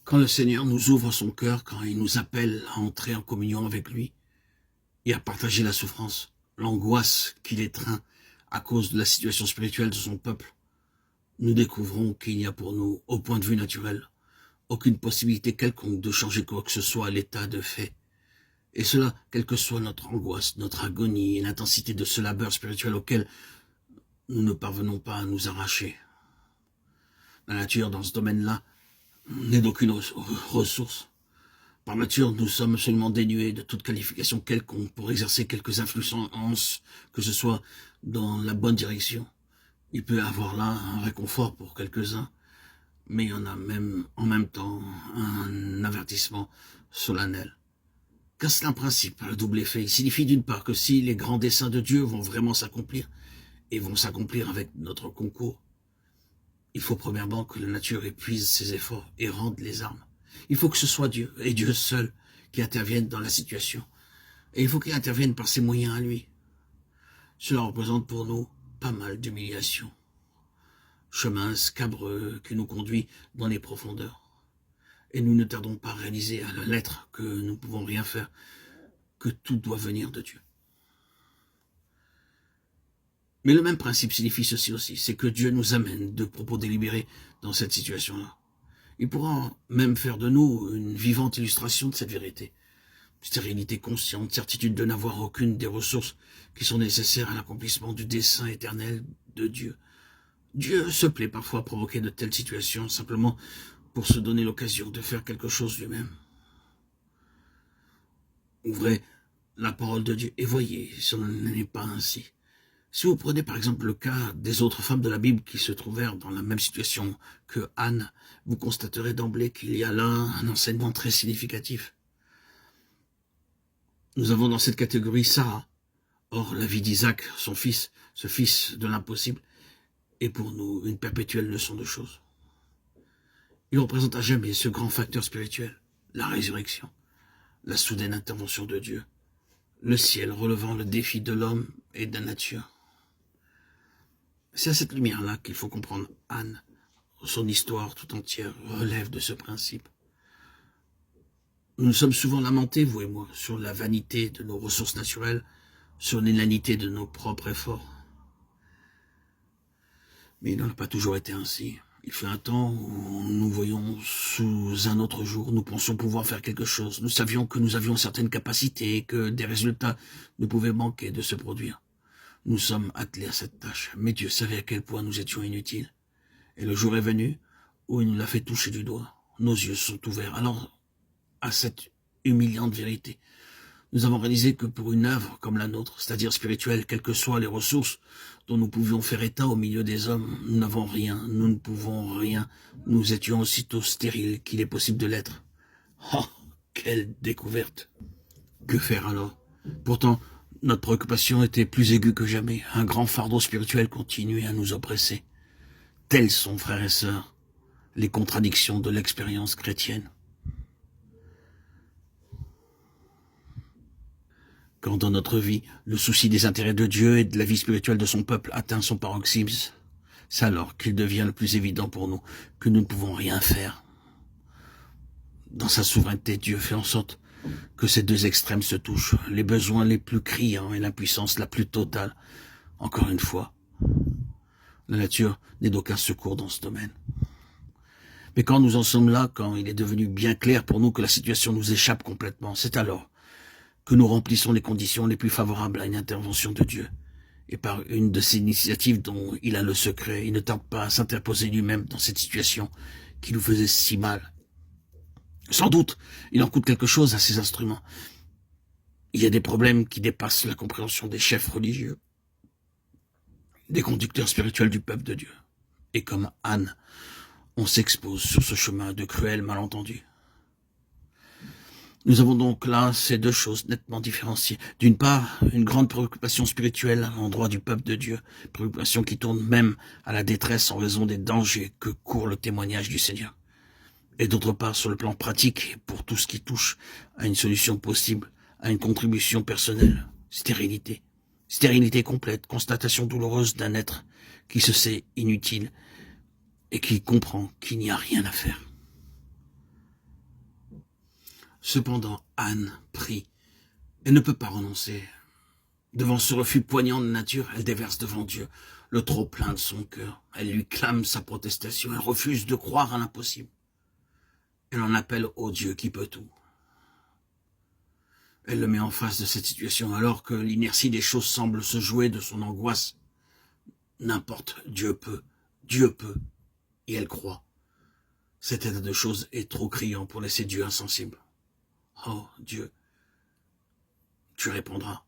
Quand le Seigneur nous ouvre son cœur, quand il nous appelle à entrer en communion avec lui et à partager la souffrance, l'angoisse qu'il étreint à cause de la situation spirituelle de son peuple, nous découvrons qu'il n'y a pour nous, au point de vue naturel, aucune possibilité quelconque de changer quoi que ce soit à l'état de fait. Et cela, quelle que soit notre angoisse, notre agonie et l'intensité de ce labeur spirituel auquel nous ne parvenons pas à nous arracher. La nature, dans ce domaine-là, n'est d'aucune ressource. Par nature, nous sommes absolument dénués de toute qualification quelconque pour exercer quelques influences, que ce soit dans la bonne direction. Il peut y avoir là un réconfort pour quelques-uns, mais il y en a même en même temps un avertissement solennel. Car c'est un principe, un double effet. Il signifie d'une part que si les grands desseins de Dieu vont vraiment s'accomplir, et vont s'accomplir avec notre concours, il faut premièrement que la nature épuise ses efforts et rende les armes. Il faut que ce soit Dieu, et Dieu seul, qui intervienne dans la situation. Et il faut qu'il intervienne par ses moyens à lui. Cela représente pour nous pas mal d'humiliation. Chemin scabreux qui nous conduit dans les profondeurs. Et nous ne tardons pas à réaliser à la lettre que nous ne pouvons rien faire, que tout doit venir de Dieu. Mais le même principe signifie ceci aussi, c'est que Dieu nous amène de propos délibérés dans cette situation-là. Il pourra même faire de nous une vivante illustration de cette vérité. Stérilité consciente, certitude de n'avoir aucune des ressources qui sont nécessaires à l'accomplissement du dessein éternel de Dieu. Dieu se plaît parfois à provoquer de telles situations simplement pour se donner l'occasion de faire quelque chose lui-même. Ouvrez la parole de Dieu et voyez, ce n'est pas ainsi. Si vous prenez par exemple le cas des autres femmes de la Bible qui se trouvèrent dans la même situation que Anne, vous constaterez d'emblée qu'il y a là un enseignement très significatif. Nous avons dans cette catégorie Sarah. Or, la vie d'Isaac, son fils, ce fils de l'impossible, est pour nous une perpétuelle leçon de choses. Il représente à jamais ce grand facteur spirituel, la résurrection, la soudaine intervention de Dieu, le ciel relevant le défi de l'homme et de la nature. C'est à cette lumière-là qu'il faut comprendre Anne. Son histoire tout entière relève de ce principe. Nous nous sommes souvent lamentés, vous et moi, sur la vanité de nos ressources naturelles, sur l'inanité de nos propres efforts. Mais il n'en a pas toujours été ainsi. Il fut un temps où nous voyions sous un autre jour, nous pensions pouvoir faire quelque chose. Nous savions que nous avions certaines capacités et que des résultats ne pouvaient manquer de se produire. Nous sommes attelés à cette tâche, mais Dieu savait à quel point nous étions inutiles. Et le jour est venu où il nous l'a fait toucher du doigt. Nos yeux sont ouverts alors à cette humiliante vérité. Nous avons réalisé que pour une œuvre comme la nôtre, c'est-à-dire spirituelle, quelles que soient les ressources dont nous pouvions faire état au milieu des hommes, nous n'avons rien, nous ne pouvons rien. Nous étions aussitôt stériles qu'il est possible de l'être. Oh, quelle découverte! Que faire alors? Pourtant, notre préoccupation était plus aiguë que jamais. Un grand fardeau spirituel continuait à nous oppresser. Telles sont, frères et sœurs, les contradictions de l'expérience chrétienne. Quand dans notre vie, le souci des intérêts de Dieu et de la vie spirituelle de son peuple atteint son paroxysme, c'est alors qu'il devient le plus évident pour nous que nous ne pouvons rien faire. Dans sa souveraineté, Dieu fait en sorte que ces deux extrêmes se touchent, les besoins les plus criants et l'impuissance la plus totale. Encore une fois, la nature n'est d'aucun secours dans ce domaine. Mais quand nous en sommes là, quand il est devenu bien clair pour nous que la situation nous échappe complètement, c'est alors que nous remplissons les conditions les plus favorables à une intervention de Dieu. Et par une de ces initiatives dont il a le secret, il ne tarde pas à s'interposer lui-même dans cette situation qui nous faisait si mal. Sans doute, il en coûte quelque chose à ces instruments. Il y a des problèmes qui dépassent la compréhension des chefs religieux, des conducteurs spirituels du peuple de Dieu. Et comme Anne, on s'expose sur ce chemin de cruels malentendus. Nous avons donc là ces deux choses nettement différenciées. D'une part, une grande préoccupation spirituelle à l'endroit du peuple de Dieu, préoccupation qui tourne même à la détresse en raison des dangers que court le témoignage du Seigneur. Et d'autre part, sur le plan pratique, pour tout ce qui touche à une solution possible, à une contribution personnelle, stérilité. Stérilité complète, constatation douloureuse d'un être qui se sait inutile et qui comprend qu'il n'y a rien à faire. Cependant, Anne prie. Elle ne peut pas renoncer. Devant ce refus poignant de nature, elle déverse devant Dieu le trop-plein de son cœur. Elle lui clame sa protestation. Elle refuse de croire à l'impossible. Elle en appelle au Dieu qui peut tout. Elle le met en face de cette situation alors que l'inertie des choses semble se jouer de son angoisse. N'importe, Dieu peut, et elle croit. Cet état de choses est trop criant pour laisser Dieu insensible. Oh Dieu, tu répondras.